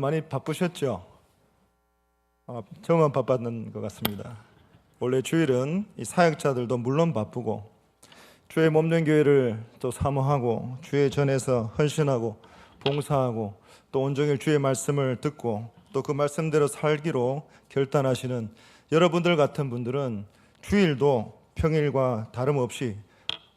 많이 바쁘셨죠? 저만 바빴는 것 같습니다. 원래 주일은 이 사역자들도 물론 바쁘고 주의 몸된 교회를 또 사모하고 주의 전에서 헌신하고 봉사하고 또 온종일 주의 말씀을 듣고 또 그 말씀대로 살기로 결단하시는 여러분들 같은 분들은 주일도 평일과 다름없이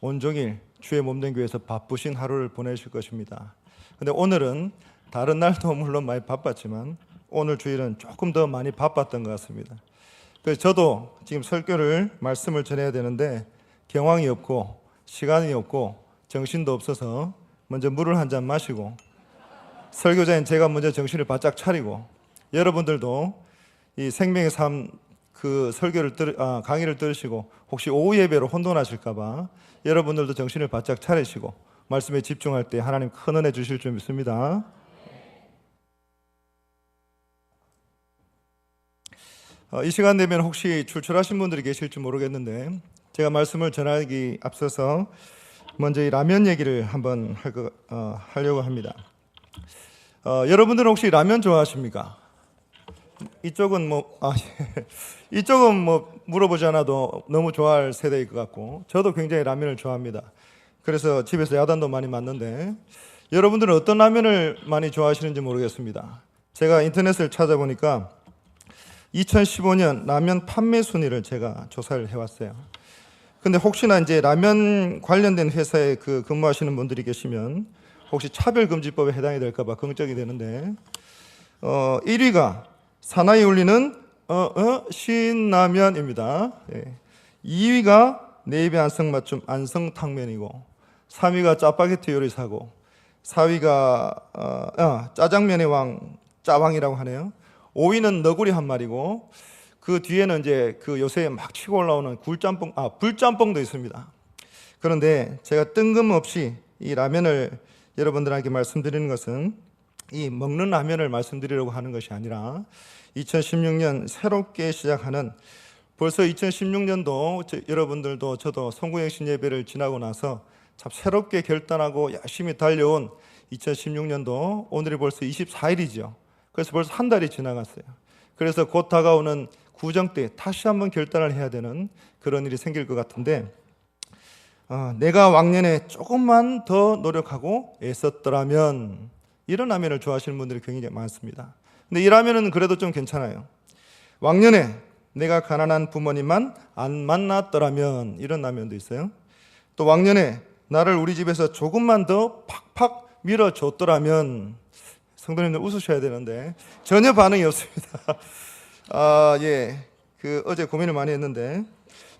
온종일 주의 몸된 교회에서 바쁘신 하루를 보내실 것입니다. 근데 오늘은 다른 날도 물론 많이 바빴지만 오늘 주일은 조금 더 많이 바빴던 것 같습니다. 그래서 저도 지금 설교를 말씀을 전해야 되는데 경황이 없고 시간이 없고 정신도 없어서 먼저 물을 한 잔 마시고 설교자인 제가 먼저 정신을 바짝 차리고 여러분들도 이 생명의 삶 그 설교를 강의를 들으시고 혹시 오후 예배로 혼돈하실까 봐 여러분들도 정신을 바짝 차리시고 말씀에 집중할 때 하나님 큰 은혜 주실 줄 믿습니다. 이 시간 되면 혹시 출출하신 분들이 계실지 모르겠는데 제가 말씀을 전하기 앞서서 먼저 이 라면 얘기를 한번 하려고 합니다. 여러분들은 혹시 라면 좋아하십니까? 이쪽은 이쪽은 물어보지 않아도 너무 좋아할 세대일 것 같고 저도 굉장히 라면을 좋아합니다. 그래서 집에서 야단도 많이 맞는데 여러분들은 어떤 라면을 많이 좋아하시는지 모르겠습니다. 제가 인터넷을 찾아보니까 2015년 라면 판매 순위를 제가 조사를 해왔어요. 근데 혹시나 이제 라면 관련된 회사에 근무하시는 분들이 계시면 혹시 차별금지법에 해당이 될까봐 걱정이 되는데 1위가 사나이 울리는 신라면입니다. 2위가 내 입에 안성맞춤 안성탕면이고 3위가 짜파게티 요리사고 4위가 짜장면의 왕 짜왕이라고 하네요. 5위는 너구리 한 마리고 그 뒤에는 이제 요새 막 치고 올라오는 불짬뽕도 있습니다. 그런데 제가 뜬금없이 이 라면을 여러분들에게 말씀드리는 것은 이 먹는 라면을 말씀드리려고 하는 것이 아니라 2016년 새롭게 시작하는 벌써 2016년도 여러분들도 저도 송구행신 예배를 지나고 나서 참 새롭게 결단하고 열심히 달려온 2016년도 오늘이 벌써 24일이죠. 그래서 벌써 한 달이 지나갔어요. 그래서 곧 다가오는 구정 때 다시 한번 결단을 해야 되는 그런 일이 생길 것 같은데 내가 왕년에 조금만 더 노력하고 애썼더라면 이런 라면을 좋아하시는 분들이 굉장히 많습니다. 근데 이 라면은 그래도 좀 괜찮아요. 왕년에 내가 가난한 부모님만 안 만났더라면 이런 라면도 있어요. 또 왕년에 나를 우리 집에서 조금만 더 팍팍 밀어줬더라면 성도님들 웃으셔야 되는데 전혀 반응이 없습니다. 어제 고민을 많이 했는데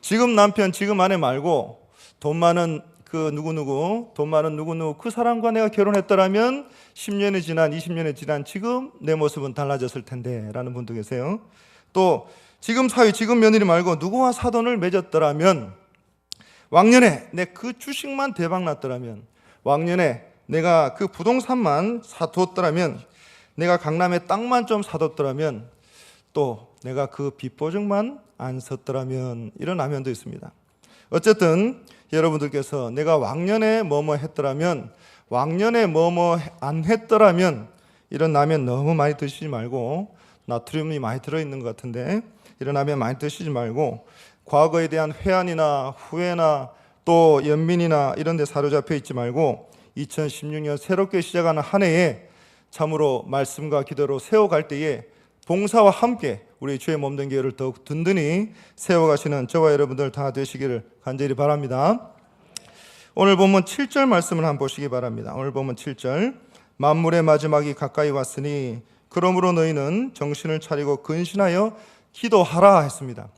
지금 남편, 지금 아내 말고 돈 많은 돈 많은 누구누구 그 사람과 내가 결혼했더라면 10년이 지난 20년이 지난 지금 내 모습은 달라졌을 텐데 라는 분도 계세요. 또 지금 사위, 지금 며느리 말고 누구와 사돈을 맺었더라면 왕년에 내 그 주식만 대박 났더라면 왕년에 내가 그 부동산만 사두었더라면 내가 강남에 땅만 좀 사뒀더라면 또 내가 그 빚보증만 안 섰더라면 이런 라면도 있습니다. 어쨌든 여러분들께서 내가 왕년에 뭐뭐 했더라면 왕년에 뭐뭐 안 했더라면 이런 라면 너무 많이 드시지 말고 나트륨이 많이 들어있는 것 같은데 이런 라면 많이 드시지 말고 과거에 대한 회한이나 후회나 또 연민이나 이런 데 사로잡혀 있지 말고 2016년 새롭게 시작하는 한 해에 참으로 말씀과 기도로 세워갈 때에 봉사와 함께 우리 주의 몸된 교회를 더욱 든든히 세워가시는 저와 여러분들 다 되시기를 간절히 바랍니다. 오늘 본문 7절 말씀을 한번 보시기 바랍니다. 오늘 본문 7절 만물의 마지막이 가까이 왔으니 그러므로 너희는 정신을 차리고 근신하여 기도하라 했습니다.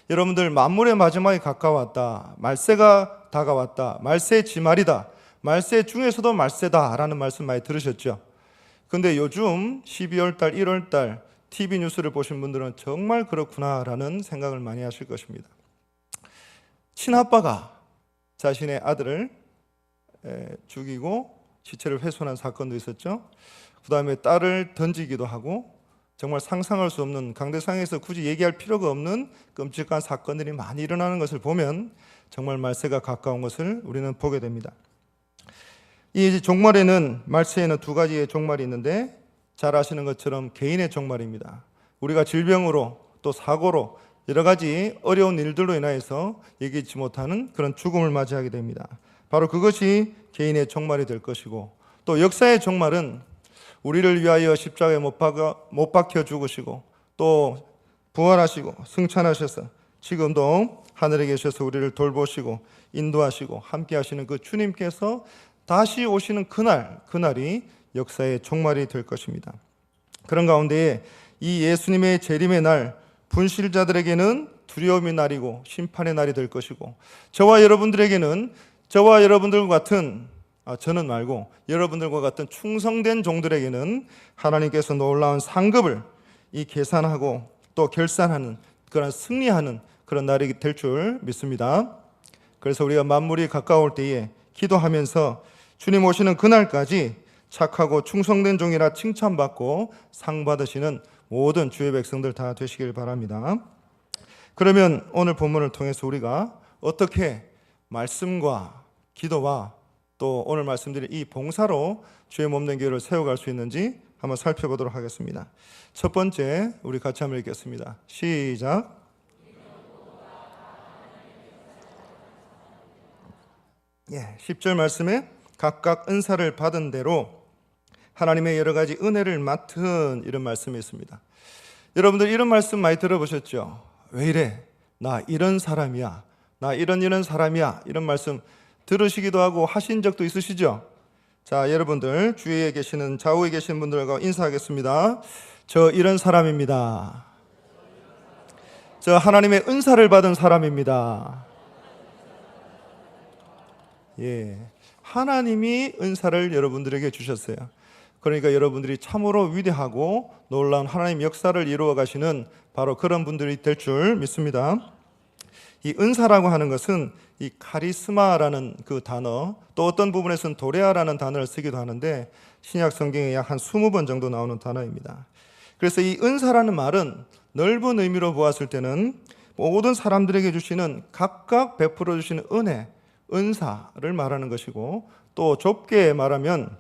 여러분들 만물의 마지막이 가까웠다, 말세가 다가왔다, 말세 지말이다, 말세 중에서도 말세다 라는 말씀 많이 들으셨죠? 근데 요즘 12월달 1월달 TV 뉴스를 보신 분들은 정말 그렇구나라는 생각을 많이 하실 것입니다. 친아빠가 자신의 아들을 죽이고 시체를 훼손한 사건도 있었죠. 그 다음에 딸을 던지기도 하고 정말 상상할 수 없는 강대상에서 굳이 얘기할 필요가 없는 끔찍한 사건들이 많이 일어나는 것을 보면 정말 말세가 가까운 것을 우리는 보게 됩니다. 이 종말에는 말세에는 두 가지의 종말이 있는데 잘 아시는 것처럼 개인의 종말입니다. 우리가 질병으로 또 사고로 여러 가지 어려운 일들로 인하여서 예기치 못하는 그런 죽음을 맞이하게 됩니다. 바로 그것이 개인의 종말이 될 것이고, 또 역사의 종말은 우리를 위하여 십자가에 못 박혀 죽으시고 또 부활하시고 승천하셔서 지금도 하늘에 계셔서 우리를 돌보시고 인도하시고 함께 하시는 그 주님께서 다시 오시는 그날이 역사의 종말이 될 것입니다. 그런 가운데에 이 예수님의 재림의 날, 분실자들에게는 두려움의 날이고 심판의 날이 될 것이고, 저와 여러분들에게는 저와 여러분들과 같은 저는 말고 여러분들과 같은 충성된 종들에게는 하나님께서 놀라운 상급을 이 계산하고 또 결산하는 그런 승리하는 그런 날이 될 줄 믿습니다. 그래서 우리가 만물이 가까울 때에 기도하면서 주님 오시는 그날까지 착하고 충성된 종이라 칭찬받고 상 받으시는 모든 주의 백성들 다 되시길 바랍니다. 그러면 오늘 본문을 통해서 우리가 어떻게 말씀과 기도와 또 오늘 말씀드린 이 봉사로 주의 몸된 교회를 세워갈 수 있는지 한번 살펴보도록 하겠습니다. 첫 번째, 우리 같이 한번 읽겠습니다. 시작. 10절 말씀에 각각 은사를 받은 대로 하나님의 여러 가지 은혜를 맡은 이런 말씀이 있습니다. 여러분들 이런 말씀 많이 들어보셨죠? 왜 이래? 나 이런 사람이야. 나 이런 사람이야. 이런 말씀 들으시기도 하고 하신 적도 있으시죠? 자, 여러분들 주위에 계시는 좌우에 계신 분들과 인사하겠습니다. 저 이런 사람입니다. 저 하나님의 은사를 받은 사람입니다. 예, 하나님이 은사를 여러분들에게 주셨어요. 그러니까 여러분들이 참으로 위대하고 놀라운 하나님 역사를 이루어 가시는 바로 그런 분들이 될 줄 믿습니다. 이 은사라고 하는 것은 이 카리스마라는 그 단어, 또 어떤 부분에서는 도레아라는 단어를 쓰기도 하는데 신약 성경에 약 한 20번 정도 나오는 단어입니다. 그래서 이 은사라는 말은 넓은 의미로 보았을 때는 모든 사람들에게 주시는 각각 베풀어 주시는 은혜, 은사를 말하는 것이고, 또 좁게 말하면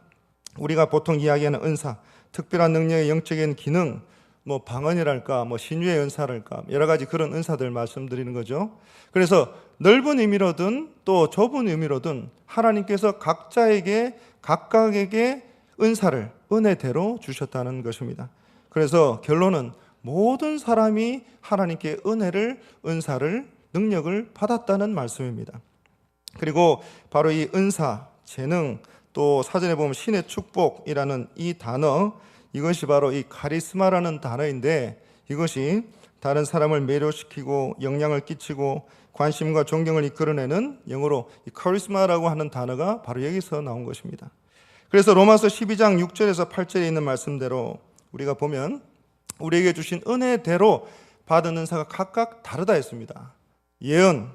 우리가 보통 이야기하는 은사, 특별한 능력의 영적인 기능, 방언이랄까, 신유의 은사랄까, 여러 가지 그런 은사들 말씀드리는 거죠. 그래서 넓은 의미로든 또 좁은 의미로든 하나님께서 각각에게 은사를 은혜대로 주셨다는 것입니다. 그래서 결론은 모든 사람이 하나님께 은사를, 능력을 받았다는 말씀입니다. 그리고 바로 이 은사, 재능, 또 사전에 보면 신의 축복이라는 이 단어, 이것이 바로 이 카리스마라는 단어인데, 이것이 다른 사람을 매료시키고 영향을 끼치고 관심과 존경을 이끌어내는, 영어로 이 카리스마라고 하는 단어가 바로 여기서 나온 것입니다. 그래서 로마서 12장 6절에서 8절에 있는 말씀대로 우리가 보면 우리에게 주신 은혜대로 받은 은사가 각각 다르다 했습니다. 예언,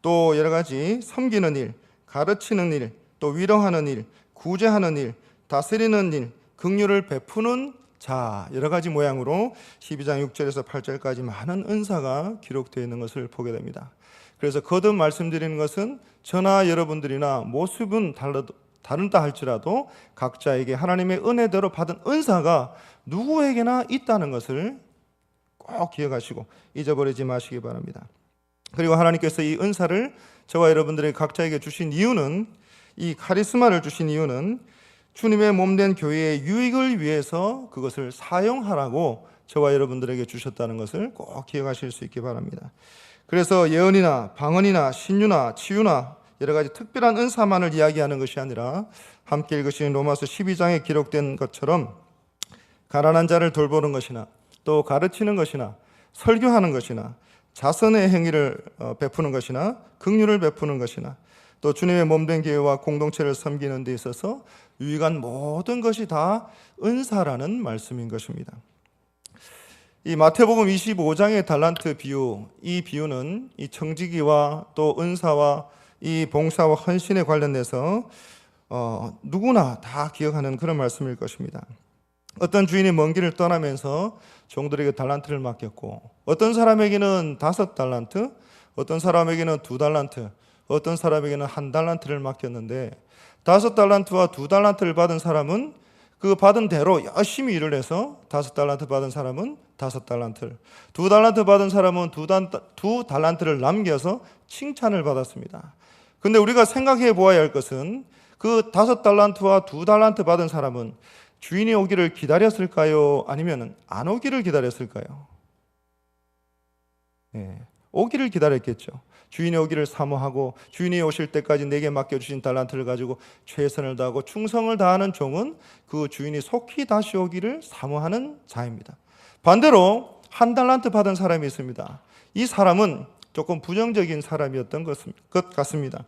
또 여러 가지 섬기는 일, 가르치는 일, 또 위로하는 일, 구제하는 일, 다스리는 일, 긍휼을 베푸는 자, 여러 가지 모양으로 12장 6절에서 8절까지 많은 은사가 기록되어 있는 것을 보게 됩니다. 그래서 거듭 말씀드리는 것은 저나 여러분들이나 모습은 다르다 할지라도 각자에게 하나님의 은혜대로 받은 은사가 누구에게나 있다는 것을 꼭 기억하시고 잊어버리지 마시기 바랍니다. 그리고 하나님께서 이 은사를 저와 여러분들에게 각자에게 주신 이유는, 이 카리스마를 주신 이유는 주님의 몸된 교회의 유익을 위해서 그것을 사용하라고 저와 여러분들에게 주셨다는 것을 꼭 기억하실 수 있기 바랍니다. 그래서 예언이나 방언이나 신유나 치유나 여러 가지 특별한 은사만을 이야기하는 것이 아니라 함께 읽으신 로마서 12장에 기록된 것처럼 가난한 자를 돌보는 것이나 또 가르치는 것이나 설교하는 것이나 자선의 행위를 베푸는 것이나 긍휼을 베푸는 것이나 또 주님의 몸된 교회와 공동체를 섬기는 데 있어서 유익한 모든 것이 다 은사라는 말씀인 것입니다. 이 마태복음 25장의 달란트 비유, 이 비유는 이 청지기와 또 은사와 이 봉사와 헌신에 관련돼서 누구나 다 기억하는 그런 말씀일 것입니다. 어떤 주인이 먼 길을 떠나면서 종들에게 달란트를 맡겼고, 어떤 사람에게는 5달란트, 어떤 사람에게는 2달란트, 어떤 사람에게는 1달란트를 맡겼는데 5달란트와 2달란트를 받은 사람은 그 받은 대로 열심히 일을 해서 5달란트 받은 사람은 5달란트를, 2달란트 받은 사람은 2달란트를 남겨서 칭찬을 받았습니다. 근데 우리가 생각해 보아야 할 것은 그 5달란트와 2달란트 받은 사람은 주인이 오기를 기다렸을까요? 아니면 안 오기를 기다렸을까요? 오기를 기다렸겠죠. 주인이 오기를 사모하고 주인이 오실 때까지 내게 맡겨주신 달란트를 가지고 최선을 다하고 충성을 다하는 종은 그 주인이 속히 다시 오기를 사모하는 자입니다. 반대로 1달란트 받은 사람이 있습니다. 이 사람은 조금 부정적인 사람이었던 것 같습니다.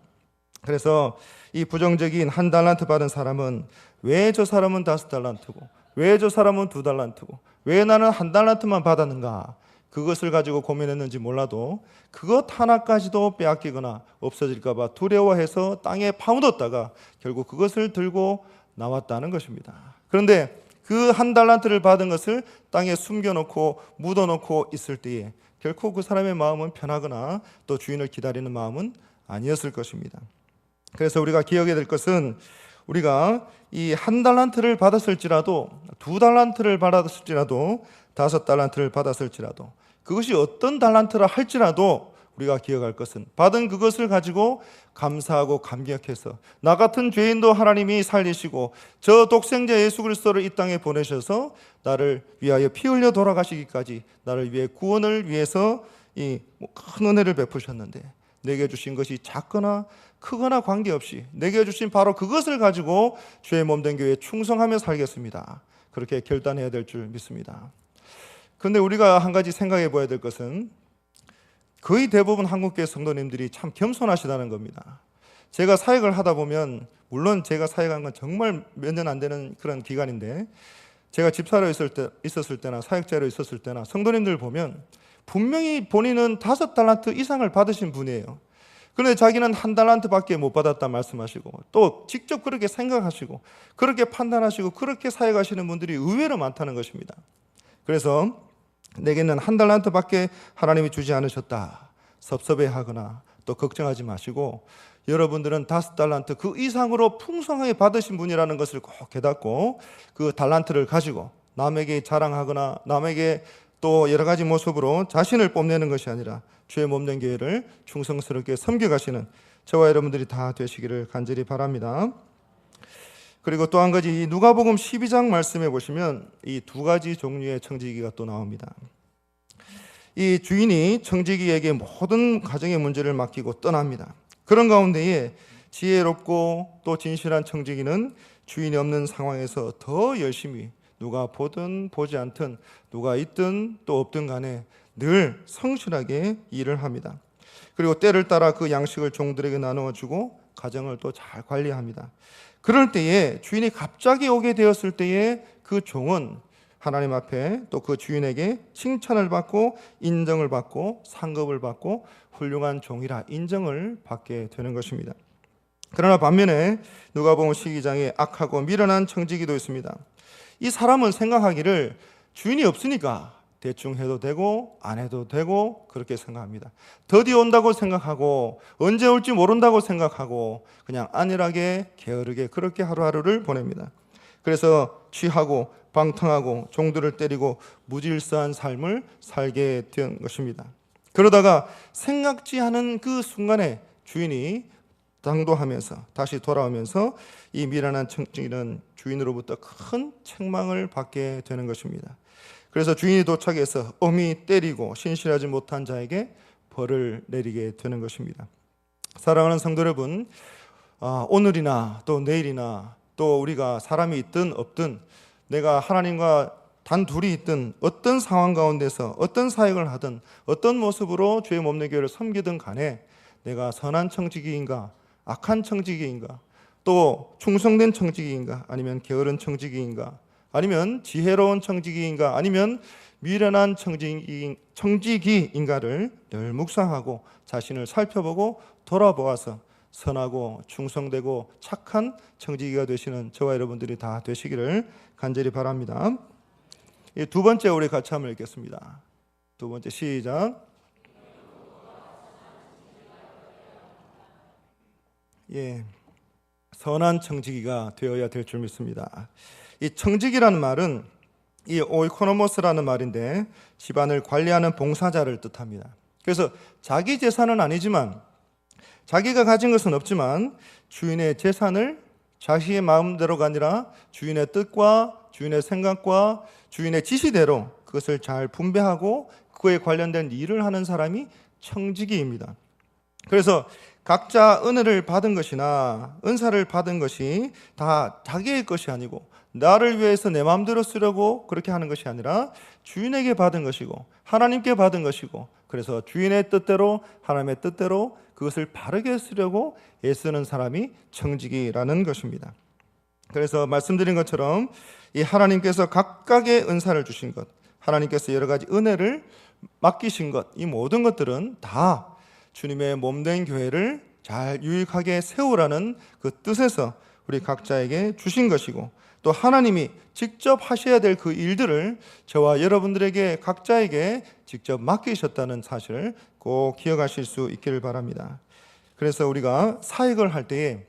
그래서 이 부정적인 1달란트 받은 사람은 왜 저 사람은 5달란트고 왜 저 사람은 2달란트고 왜 나는 1달란트만 받았는가, 그것을 가지고 고민했는지 몰라도 그것 하나까지도 빼앗기거나 없어질까 봐 두려워해서 땅에 파묻었다가 결국 그것을 들고 나왔다는 것입니다. 그런데 그 1달란트를 받은 것을 땅에 숨겨놓고 묻어놓고 있을 때에 결코 그 사람의 마음은 편하거나 또 주인을 기다리는 마음은 아니었을 것입니다. 그래서 우리가 기억해야 될 것은 우리가 이 1달란트를 받았을지라도 2달란트를 받았을지라도 5달란트를 받았을지라도 그것이 어떤 달란트라 할지라도 우리가 기억할 것은 받은 그것을 가지고 감사하고 감격해서 나 같은 죄인도 하나님이 살리시고 저 독생자 예수 그리스도를 이 땅에 보내셔서 나를 위하여 피 흘려 돌아가시기까지 나를 위해 구원을 위해서 이 큰 은혜를 베푸셨는데 내게 주신 것이 작거나 크거나 관계없이 내게 주신 바로 그것을 가지고 주의 몸된 교회에 충성하며 살겠습니다. 그렇게 결단해야 될 줄 믿습니다. 그런데 우리가 한 가지 생각해 봐야 될 것은 거의 대부분 한국교회 성도님들이 참 겸손하시다는 겁니다. 제가 사역을 하다 보면, 물론 제가 사역한 건 정말 몇 년 안 되는 그런 기간인데, 제가 집사로 있었을 때나 사역자로 있었을 때나 성도님들 보면 분명히 본인은 5달란트 이상을 받으신 분이에요. 그런데 자기는 1달란트밖에 못 받았다 말씀하시고 또 직접 그렇게 생각하시고 그렇게 판단하시고 그렇게 사역하시는 분들이 의외로 많다는 것입니다. 그래서 내게는 1달란트밖에 하나님이 주지 않으셨다 섭섭해하거나 또 걱정하지 마시고, 여러분들은 5달란트 그 이상으로 풍성하게 받으신 분이라는 것을 꼭 깨닫고 그 달란트를 가지고 남에게 자랑하거나 남에게 또 여러 가지 모습으로 자신을 뽐내는 것이 아니라 주의 몸된 교회를 충성스럽게 섬겨가시는 저와 여러분들이 다 되시기를 간절히 바랍니다. 그리고 또 한 가지, 이 누가복음 12장 말씀해 보시면 이 2가지 종류의 청지기가 또 나옵니다. 이 주인이 청지기에게 모든 가정의 문제를 맡기고 떠납니다. 그런 가운데에 지혜롭고 또 진실한 청지기는 주인이 없는 상황에서 더 열심히 누가 보든 보지 않든 누가 있든 또 없든 간에 늘 성실하게 일을 합니다. 그리고 때를 따라 그 양식을 종들에게 나누어 주고 가정을 또 잘 관리합니다. 그럴 때에 주인이 갑자기 오게 되었을 때에 그 종은 하나님 앞에 또 그 주인에게 칭찬을 받고 인정을 받고 상급을 받고 훌륭한 종이라 인정을 받게 되는 것입니다. 그러나 반면에 누가복음 12장에 악하고 미련한 청지기도 있습니다. 이 사람은 생각하기를 주인이 없으니까 대충 해도 되고 안 해도 되고 그렇게 생각합니다. 더디 온다고 생각하고 언제 올지 모른다고 생각하고 그냥 안일하게 게으르게 그렇게 하루하루를 보냅니다. 그래서 취하고 방탕하고 종들을 때리고 무질서한 삶을 살게 된 것입니다. 그러다가 생각지 않은 그 순간에 주인이 당도하면서 다시 돌아오면서 이 미련한 청지기는 주인으로부터 큰 책망을 받게 되는 것입니다. 그래서 주인이 도착해서 엄히 때리고 신실하지 못한 자에게 벌을 내리게 되는 것입니다. 사랑하는 성도 여러분, 오늘이나 또 내일이나 또 우리가 사람이 있든 없든 내가 하나님과 단둘이 있든 어떤 상황 가운데서 어떤 사역을 하든 어떤 모습으로 주의 몸된 교회를 섬기든 간에 내가 선한 청지기인가 악한 청지기인가 또 충성된 청지기인가 아니면 게으른 청지기인가 아니면 지혜로운 청지기인가 아니면 미련한 청지기인가를 늘 묵상하고 자신을 살펴보고 돌아보아서 선하고 충성되고 착한 청지기가 되시는 저와 여러분들이 다 되시기를 간절히 바랍니다. 두 번째 우리 같이 한번 읽겠습니다. 두 번째 시작. 선한 청지기가 되어야 될 줄 믿습니다. 이 청직이라는 말은 이 오이코노모스라는 말인데 집안을 관리하는 봉사자를 뜻합니다. 그래서 자기 재산은 아니지만 자기가 가진 것은 없지만 주인의 재산을 자신의 마음대로가 아니라 주인의 뜻과 주인의 생각과 주인의 지시대로 그것을 잘 분배하고 그에 관련된 일을 하는 사람이 청지기입니다. 그래서 각자 은혜를 받은 것이나 은사를 받은 것이 다 자기의 것이 아니고 나를 위해서 내 마음대로 쓰려고 그렇게 하는 것이 아니라 주인에게 받은 것이고 하나님께 받은 것이고 그래서 주인의 뜻대로 하나님의 뜻대로 그것을 바르게 쓰려고 애쓰는 사람이 청지기라는 것입니다. 그래서 말씀드린 것처럼 이 하나님께서 각각의 은사를 주신 것, 하나님께서 여러 가지 은혜를 맡기신 것, 이 모든 것들은 다 주님의 몸된 교회를 잘 유익하게 세우라는 그 뜻에서 우리 각자에게 주신 것이고 또 하나님이 직접 하셔야 될 그 일들을 저와 여러분들에게 각자에게 직접 맡기셨다는 사실을 꼭 기억하실 수 있기를 바랍니다. 그래서 우리가 사역을 할 때에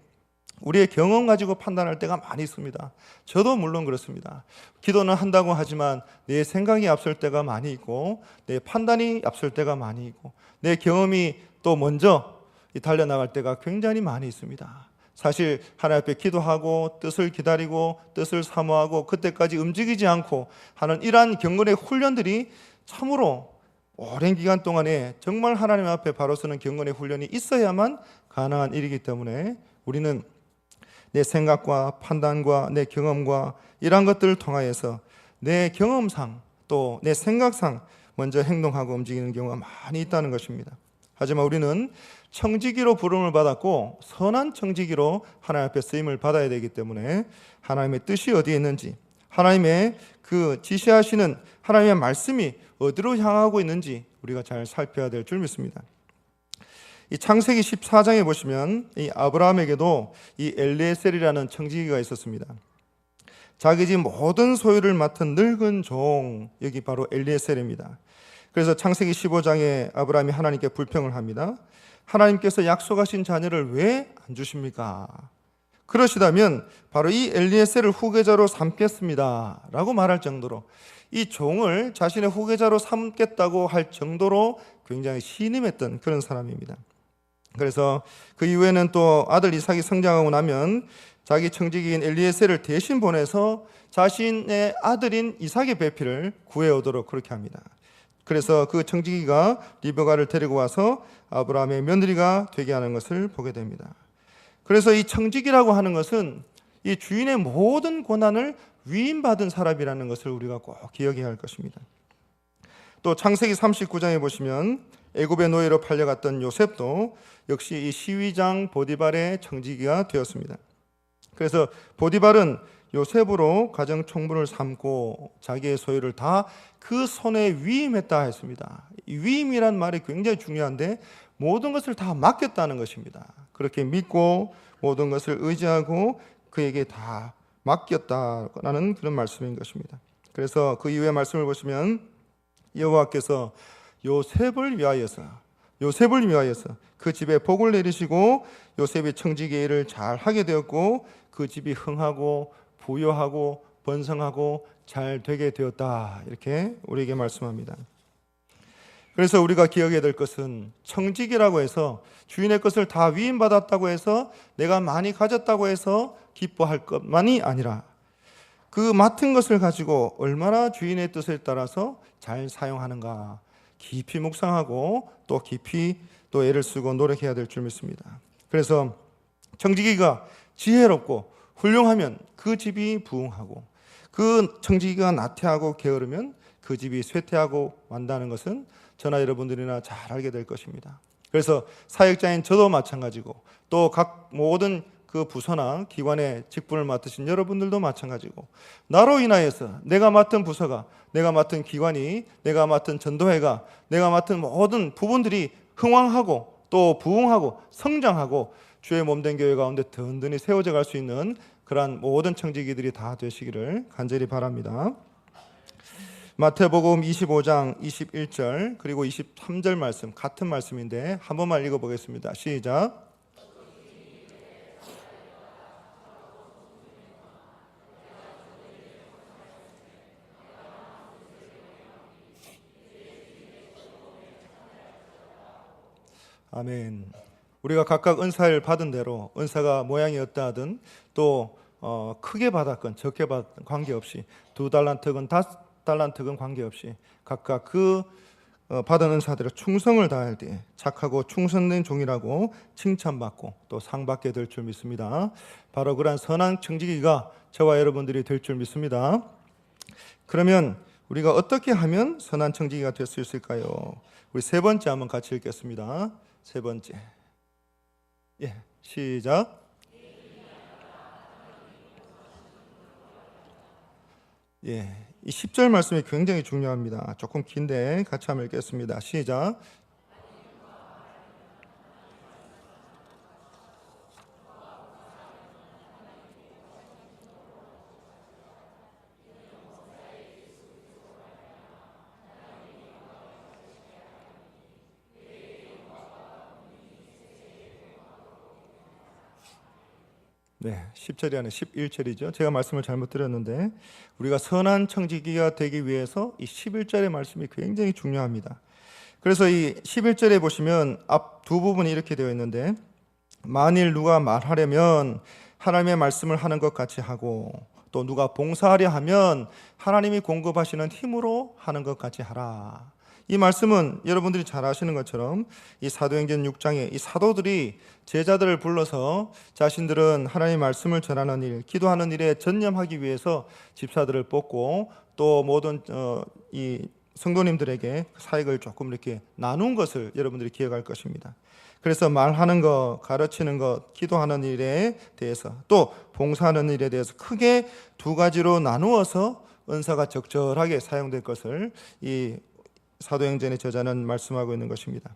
우리의 경험 가지고 판단할 때가 많이 있습니다. 저도 물론 그렇습니다. 기도는 한다고 하지만 내 생각이 앞설 때가 많이 있고 내 판단이 앞설 때가 많이 있고 내 경험이 또 먼저 달려나갈 때가 굉장히 많이 있습니다. 사실 하나님 앞에 기도하고 뜻을 기다리고 뜻을 사모하고 그때까지 움직이지 않고 하는 이러한 경건의 훈련들이 참으로 오랜 기간 동안에 정말 하나님 앞에 바로 서는 경건의 훈련이 있어야만 가능한 일이기 때문에 우리는 내 생각과 판단과 내 경험과 이러한 것들을 통하여서 내 경험상 또 내 생각상 먼저 행동하고 움직이는 경우가 많이 있다는 것입니다. 하지만 우리는 청지기로 부름을 받았고 선한 청지기로 하나님 앞에 쓰임을 받아야 되기 때문에 하나님의 뜻이 어디에 있는지 하나님의 그 지시하시는 하나님의 말씀이 어디로 향하고 있는지 우리가 잘 살펴야 될 줄 믿습니다. 이 창세기 14장에 보시면 이 아브라함에게도 이 엘리에셀이라는 청지기가 있었습니다. 자기 집 모든 소유를 맡은 늙은 종, 여기 바로 엘리에셀입니다. 그래서 창세기 15장에 아브라함이 하나님께 불평을 합니다. 하나님께서 약속하신 자녀를 왜 안 주십니까? 그러시다면 바로 이 엘리에셀을 후계자로 삼겠습니다 라고 말할 정도로 이 종을 자신의 후계자로 삼겠다고 할 정도로 굉장히 신임했던 그런 사람입니다. 그래서 그 이후에는 또 아들 이삭이 성장하고 나면 자기 청지기인 엘리에셀을 대신 보내서 자신의 아들인 이삭의 배필을 구해오도록 그렇게 합니다. 그래서 그 청지기가 리브가를 데리고 와서 아브라함의 며느리가 되게 하는 것을 보게 됩니다. 그래서 이 청지기라고 하는 것은 이 주인의 모든 고난을 위임받은 사람이라는 것을 우리가 꼭 기억해야 할 것입니다. 또 창세기 39장에 보시면 애굽의 노예로 팔려갔던 요셉도 역시 이 시위장 보디발의 청지기가 되었습니다. 그래서 보디발은 요셉으로 가정 총무를 삼고 자기의 소유를 다 그 손에 위임했다 했습니다. 이 위임이란 말이 굉장히 중요한데 모든 것을 다 맡겼다는 것입니다. 그렇게 믿고 모든 것을 의지하고 그에게 다 맡겼다라는 그런 말씀인 것입니다. 그래서 그 이후의 말씀을 보시면 여호와께서 요셉을 위하여서 그 집에 복을 내리시고 요셉이 청지기의 일을 잘 하게 되었고 그 집이 흥하고 부요하고 번성하고 잘 되게 되었다, 이렇게 우리에게 말씀합니다. 그래서 우리가 기억해야 될 것은 청지기라고 해서 주인의 것을 다 위임받았다고 해서 내가 많이 가졌다고 해서 기뻐할 것만이 아니라 그 맡은 것을 가지고 얼마나 주인의 뜻에 따라서 잘 사용하는가 깊이 묵상하고 또 깊이 또 애를 쓰고 노력해야 될 줄 믿습니다. 그래서 청지기가 지혜롭고 훌륭하면 그 집이 부흥하고 그 청지기가 나태하고 게으르면 그 집이 쇠퇴하고 만다는 것은 저나 여러분들이나 잘 알게 될 것입니다. 그래서 사역자인 저도 마찬가지고 또 각 모든 그 부서나 기관의 직분을 맡으신 여러분들도 마찬가지고 나로 인하여서 내가 맡은 부서가, 내가 맡은 기관이, 내가 맡은 전도회가, 내가 맡은 모든 부분들이 흥왕하고 또 부흥하고 성장하고 주의 몸된 교회 가운데 든든히 세워져 갈 수 있는 그러한 모든 청지기들이 다 되시기를 간절히 바랍니다. 마태복음 25장 21절 그리고 23절 말씀 같은 말씀인데 한 번만 읽어보겠습니다. 시작. 아멘. 우리가 각각 은사를 받은 대로 은사가 모양이 어떠하든 또 크게 받았건 적게 받았건 관계없이 2달란트건 5달란트건 관계없이 각각 그 받은 은사대로 충성을 다할 때 착하고 충성된 종이라고 칭찬받고 또 상 받게 될 줄 믿습니다. 바로 그러한 선한 청지기가 저와 여러분들이 될 줄 믿습니다. 그러면 우리가 어떻게 하면 선한 청지기가 될 수 있을까요? 우리 세 번째 한번 같이 읽겠습니다. 세 번째. 시작. 이 10절 말씀이 굉장히 중요합니다. 조금 긴데 같이 한번 읽겠습니다. 시작. 네, 10절이 아니라 11절이죠. 제가 말씀을 잘못 드렸는데 우리가 선한 청지기가 되기 위해서 이 11절의 말씀이 굉장히 중요합니다. 그래서 이 11절에 보시면 앞 두 부분이 이렇게 되어 있는데 만일 누가 말하려면 하나님의 말씀을 하는 것 같이 하고 또 누가 봉사하려 하면 하나님이 공급하시는 힘으로 하는 것 같이 하라. 이 말씀은 여러분들이 잘 아시는 것처럼 이 사도행전 6장에 이 사도들이 제자들을 불러서 자신들은 하나님의 말씀을 전하는 일, 기도하는 일에 전념하기 위해서 집사들을 뽑고 또 모든 이 성도님들에게 사역을 조금 이렇게 나눈 것을 여러분들이 기억할 것입니다. 그래서 말하는 것, 가르치는 것, 기도하는 일에 대해서 또 봉사하는 일에 대해서 크게 두 가지로 나누어서 은사가 적절하게 사용될 것을 이 사도행전의 저자는 말씀하고 있는 것입니다.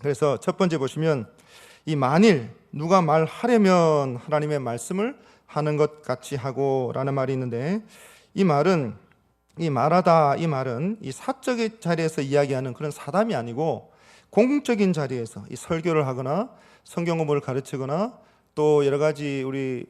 그래서 첫 번째 보시면 이 만일 누가 말하려면 하나님의 말씀을 하는 것 같이 하고 라는 말이 있는데 이 말은 이 말하다 이 말은 이 사적인 자리에서 이야기하는 그런 사담이 아니고 공적인 자리에서 이 설교를 하거나 성경 공부를 가르치거나 또 여러 가지 우리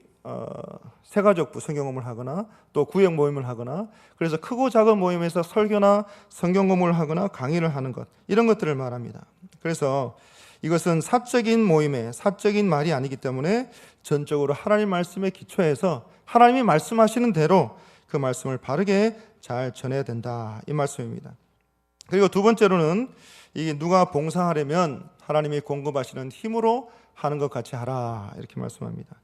새가족부 성경 공부를 하거나 또 구역 모임을 하거나 그래서 크고 작은 모임에서 설교나 성경 공부를 하거나 강의를 하는 것 이런 것들을 말합니다. 그래서 이것은 사적인 모임의 사적인 말이 아니기 때문에 전적으로 하나님 말씀에 기초해서 하나님이 말씀하시는 대로 그 말씀을 바르게 잘 전해야 된다 이 말씀입니다. 그리고 두 번째로는 이 누가 봉사하려면 하나님이 공급하시는 힘으로 하는 것 같이 하라 이렇게 말씀합니다.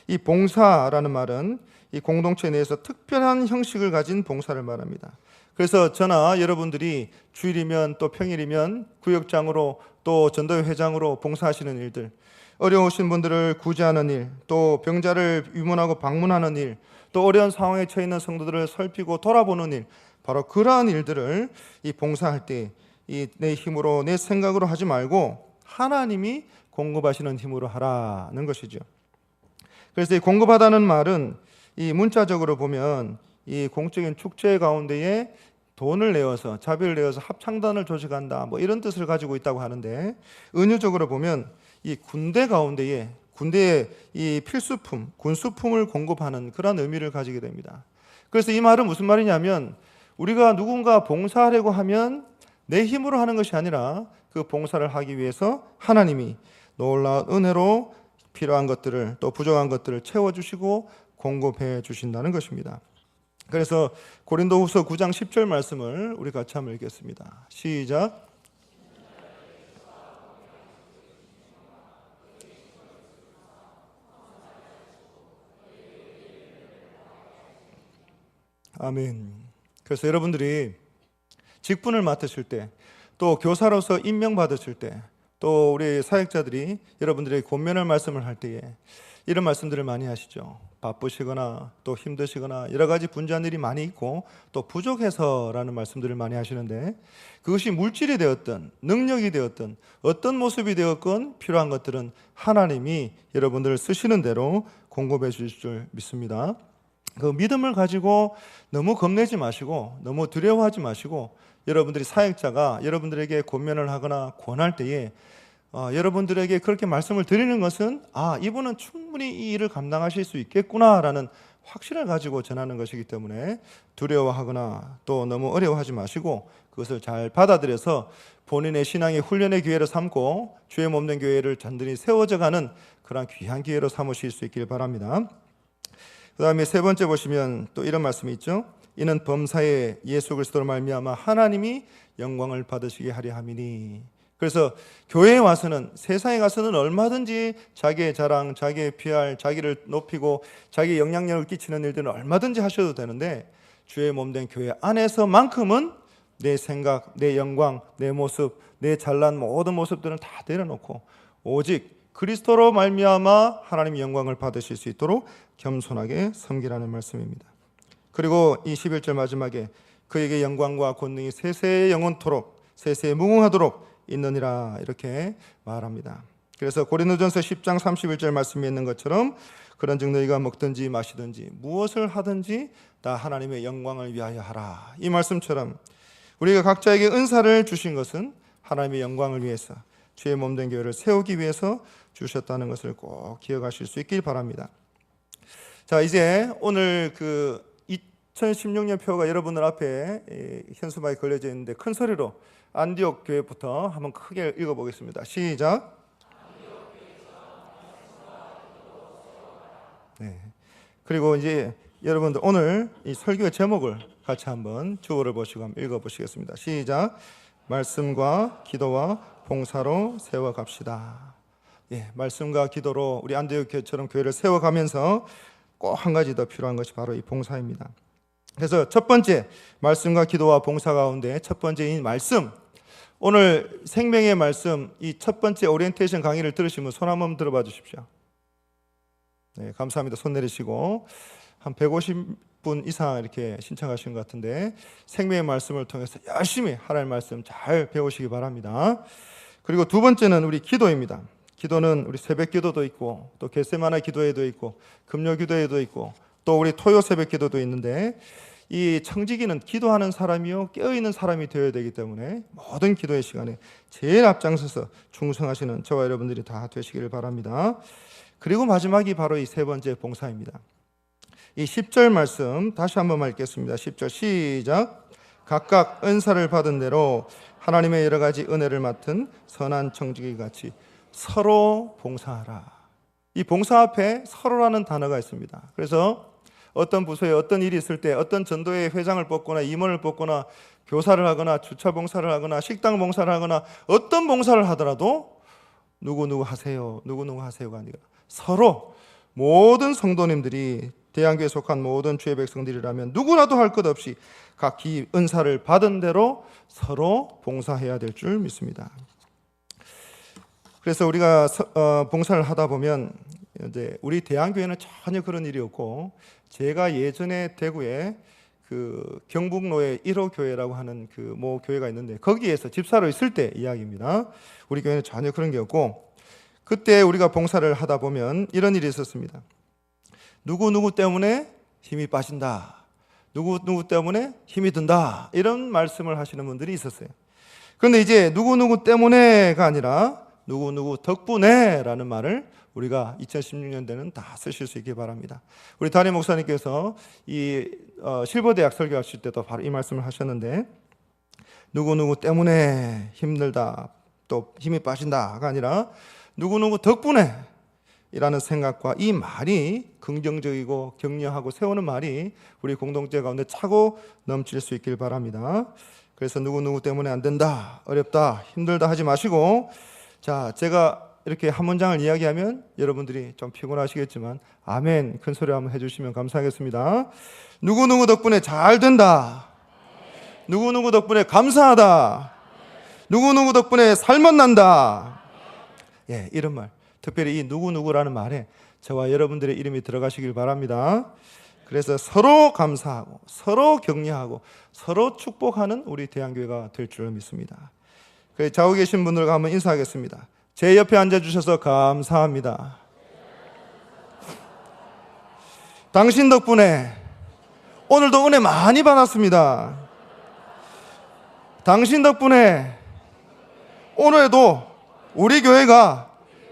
이 봉사라는 말은 이 공동체 내에서 특별한 형식을 가진 봉사를 말합니다. 그래서 저나 여러분들이 주일이면 또 평일이면 구역장으로 또 전도회 회장으로 봉사하시는 일들, 어려우신 분들을 구제하는 일, 또 병자를 위문하고 방문하는 일, 또 어려운 상황에 처해 있는 성도들을 살피고 돌아보는 일, 바로 그러한 일들을 이 봉사할 때 이 내 힘으로 내 생각으로 하지 말고 하나님이 공급하시는 힘으로 하라는 것이죠. 그래서 이 공급하다는 말은 이 문자적으로 보면 이 공적인 축제 가운데에 돈을 내어서 자비를 내어서 합창단을 조직한다 뭐 이런 뜻을 가지고 있다고 하는데 은유적으로 보면 이 군대 가운데에 군대의 이 필수품 군수품을 공급하는 그런 의미를 가지게 됩니다. 그래서 이 말은 무슨 말이냐면 우리가 누군가 봉사하려고 하면 내 힘으로 하는 것이 아니라 그 봉사를 하기 위해서 하나님이 놀라운 은혜로 필요한 것들을 또 부족한 것들을 채워주시고 공급해 주신다는 것입니다. 그래서 고린도후서 9장 10절 말씀을 우리 같이 한번 읽겠습니다. 시작. 아멘. 그래서 여러분들이 직분을 맡으실 때 또 교사로서 임명받으실 때 또 우리 사역자들이 여러분들에게 권면할 말씀을 할 때에 이런 말씀들을 많이 하시죠. 바쁘시거나 또 힘드시거나 여러 가지 분주한 일이 많이 있고 또 부족해서라는 말씀들을 많이 하시는데 그것이 물질이 되었든 능력이 되었든 어떤 모습이 되었건 필요한 것들은 하나님이 여러분들을 쓰시는 대로 공급해 주실 줄 믿습니다. 그 믿음을 가지고 너무 겁내지 마시고 너무 두려워하지 마시고 여러분들이 사역자가 여러분들에게 권면을 하거나 권할 때에 여러분들에게 그렇게 말씀을 드리는 것은 이분은 충분히 이 일을 감당하실 수 있겠구나라는 확신을 가지고 전하는 것이기 때문에 두려워하거나 또 너무 어려워하지 마시고 그것을 잘 받아들여서 본인의 신앙의 훈련의 기회로 삼고 주의 몸된 교회를 단단히 세워져가는 그런 귀한 기회로 삼으실 수 있길 바랍니다. 그 다음에 세 번째 보시면 또 이런 말씀이 있죠. 이는 범사에 예수 그리스도로 말미암아 하나님이 영광을 받으시게 하려 함이니. 그래서 교회에 와서는, 세상에 가서는 얼마든지 자기의 자랑, 자기의 PR, 자기를 높이고 자기의 영향력을 끼치는 일들은 얼마든지 하셔도 되는데 주의 몸된 교회 안에서만큼은 내 생각, 내 영광, 내 모습, 내 잘난 모든 모습들은 다 내려놓고 오직 그리스도로 말미암아 하나님의 영광을 받으실 수 있도록 겸손하게 섬기라는 말씀입니다. 그리고 이 11절 마지막에 그에게 영광과 권능이 세세의 영원토록 세세에 무궁하도록 있느니라 이렇게 말합니다. 그래서 고린도전서 10장 31절 말씀에 있는 것처럼 그런즉 너희가 먹든지 마시든지 무엇을 하든지 다 하나님의 영광을 위하여 하라. 이 말씀처럼 우리가 각자에게 은사를 주신 것은 하나님의 영광을 위해서 주의 몸된 교회를 세우기 위해서 주셨다는 것을 꼭 기억하실 수 있길 바랍니다. 자, 이제 오늘 그 2016년 표가 여러분들 앞에 현수막에 걸려져 있는데 큰 소리로 안디옥 교회부터 한번 크게 읽어보겠습니다. 시작. 네. 그리고 이제 여러분들 오늘 이 설교의 제목을 같이 한번 주어를 보시고 한번 읽어보시겠습니다. 시작. 말씀과 기도와 봉사로 세워갑시다. 예, 말씀과 기도로 우리 안디옥 교회처럼 교회를 세워가면서 꼭 한 가지 더 필요한 것이 바로 이 봉사입니다. 그래서 첫 번째 말씀과 기도와 봉사 가운데 첫 번째인 말씀, 오늘 생명의 말씀 이 첫 번째 오리엔테이션 강의를 들으시면 손 한번 들어봐 주십시오. 네, 감사합니다. 손 내리시고 한 150분 이상 이렇게 신청하신 것 같은데 생명의 말씀을 통해서 열심히 하나님의 말씀 잘 배우시기 바랍니다. 그리고 두 번째는 우리 기도입니다. 기도는 우리 새벽 기도도 있고 또 겟세마네 기도회도 있고 금요 기도회도 있고 또 우리 토요 새벽 기도도 있는데 이 청지기는 기도하는 사람이요 깨어있는 사람이 되어야 되기 때문에 모든 기도의 시간에 제일 앞장서서 충성하시는 저와 여러분들이 다 되시기를 바랍니다. 그리고 마지막이 바로 이 세 번째 봉사입니다. 이 10절 말씀 다시 한번 읽겠습니다. 10절 시작. 각각 은사를 받은 대로 하나님의 여러 가지 은혜를 맡은 선한 청지기 같이 서로 봉사하라. 이 봉사 앞에 서로라는 단어가 있습니다. 그래서 어떤 부서에 어떤 일이 있을 때 어떤 전도회 회장을 뽑거나 임원을 뽑거나 교사를 하거나 주차 봉사를 하거나 식당 봉사를 하거나 어떤 봉사를 하더라도 누구누구 하세요, 누구누구 하세요가 아니라 서로 모든 성도님들이 대한교회에 속한 모든 주의 백성들이라면 누구라도 할 것 없이 각기 은사를 받은 대로 서로 봉사해야 될 줄 믿습니다. 그래서 우리가 봉사를 하다 보면 이제 우리 대한교회는 전혀 그런 일이 없고 제가 예전에 대구에 그 경북로의 1호 교회라고 하는 그 모 교회가 있는데 거기에서 집사로 있을 때 이야기입니다. 우리 교회는 전혀 그런 게 없고 그때 우리가 봉사를 하다 보면 이런 일이 있었습니다. 누구누구 때문에 힘이 빠진다. 누구누구 때문에 힘이 든다. 이런 말씀을 하시는 분들이 있었어요. 그런데 이제 누구누구 때문에가 아니라 누구누구 덕분에 라는 말을 우리가 2016년대는 다 쓰실 수 있기 바랍니다. 우리 담임 목사님께서 이 실버대학 설교하실 때도 바로 이 말씀을 하셨는데 누구누구 때문에 힘들다 또 힘이 빠진다가 아니라 누구누구 덕분에 이라는 생각과 이 말이 긍정적이고 격려하고 세우는 말이 우리 공동체 가운데 차고 넘칠 수 있길 바랍니다. 그래서 누구누구 때문에 안 된다, 어렵다, 힘들다 하지 마시고 자, 제가 이렇게 한 문장을 이야기하면 여러분들이 좀 피곤하시겠지만 아멘 큰 소리 한번 해주시면 감사하겠습니다. 누구누구 덕분에 잘 된다. 누구누구 덕분에 감사하다. 누구누구 덕분에 살맛 난다. 예, 이런 말. 특별히 이 누구누구라는 말에 저와 여러분들의 이름이 들어가시길 바랍니다. 그래서 서로 감사하고 서로 격려하고 서로 축복하는 우리 대한교회가 될 줄 믿습니다. 좌우 계신 분들과 한번 인사하겠습니다. 제 옆에 앉아주셔서 감사합니다. 당신 덕분에 오늘도 은혜 많이 받았습니다. 당신 덕분에 오늘도 우리 교회가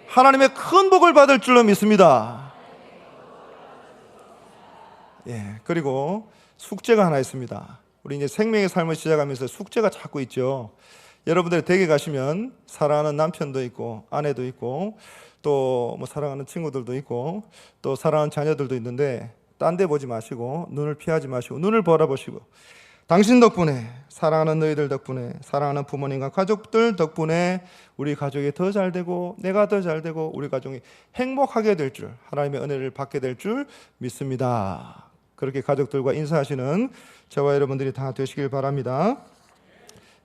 하나님의 큰 복을 받을 줄로 믿습니다. 그리고 숙제가 하나 있습니다. 우리 이제 생명의 삶을 시작하면서 숙제가 자꾸 있죠. 여러분들이 댁에 가시면 사랑하는 남편도 있고 아내도 있고 또 뭐 사랑하는 친구들도 있고 또 사랑하는 자녀들도 있는데 딴 데 보지 마시고 눈을 피하지 마시고 눈을 바라보시고 당신 덕분에 사랑하는 너희들 덕분에 사랑하는 부모님과 가족들 덕분에 우리 가족이 더 잘되고 내가 더 잘되고 우리 가족이 행복하게 될 줄 하나님의 은혜를 받게 될 줄 믿습니다. 그렇게 가족들과 인사하시는 저와 여러분들이 다 되시길 바랍니다.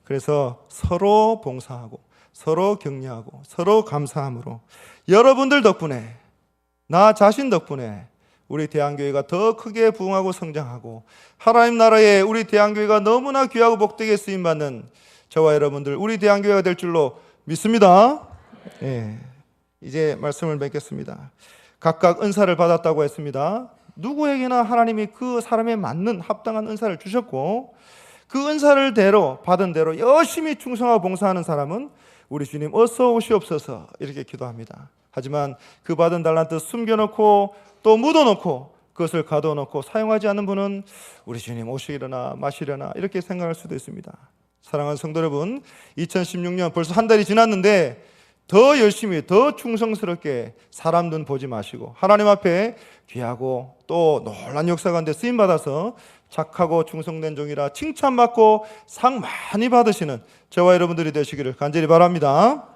그래서 서로 봉사하고 서로 격려하고 서로 감사함으로 여러분들 덕분에 나 자신 덕분에 우리 대한교회가 더 크게 부흥하고 성장하고 하나님 나라에 우리 대한교회가 너무나 귀하고 복되게 쓰임받는 저와 여러분들 우리 대한교회가 될 줄로 믿습니다. 이제 말씀을 맺겠습니다. 각각 은사를 받았다고 했습니다. 누구에게나 하나님이 그 사람에 맞는 합당한 은사를 주셨고 그 은사를 대로 받은 대로 열심히 충성하고 봉사하는 사람은 우리 주님 어서 오시옵소서 이렇게 기도합니다. 하지만 그 받은 달란트 숨겨놓고 또 묻어놓고 그것을 가둬놓고 사용하지 않는 분은 우리 주님 오시려나 마시려나 이렇게 생각할 수도 있습니다. 사랑하는 성도 여러분, 2016년 벌써 한 달이 지났는데 더 열심히 더 충성스럽게 사람 눈 보지 마시고 하나님 앞에 귀하고 또 놀란 역사 가운데 쓰임받아서 착하고 충성된 종이라 칭찬받고 상 많이 받으시는 저와 여러분들이 되시기를 간절히 바랍니다.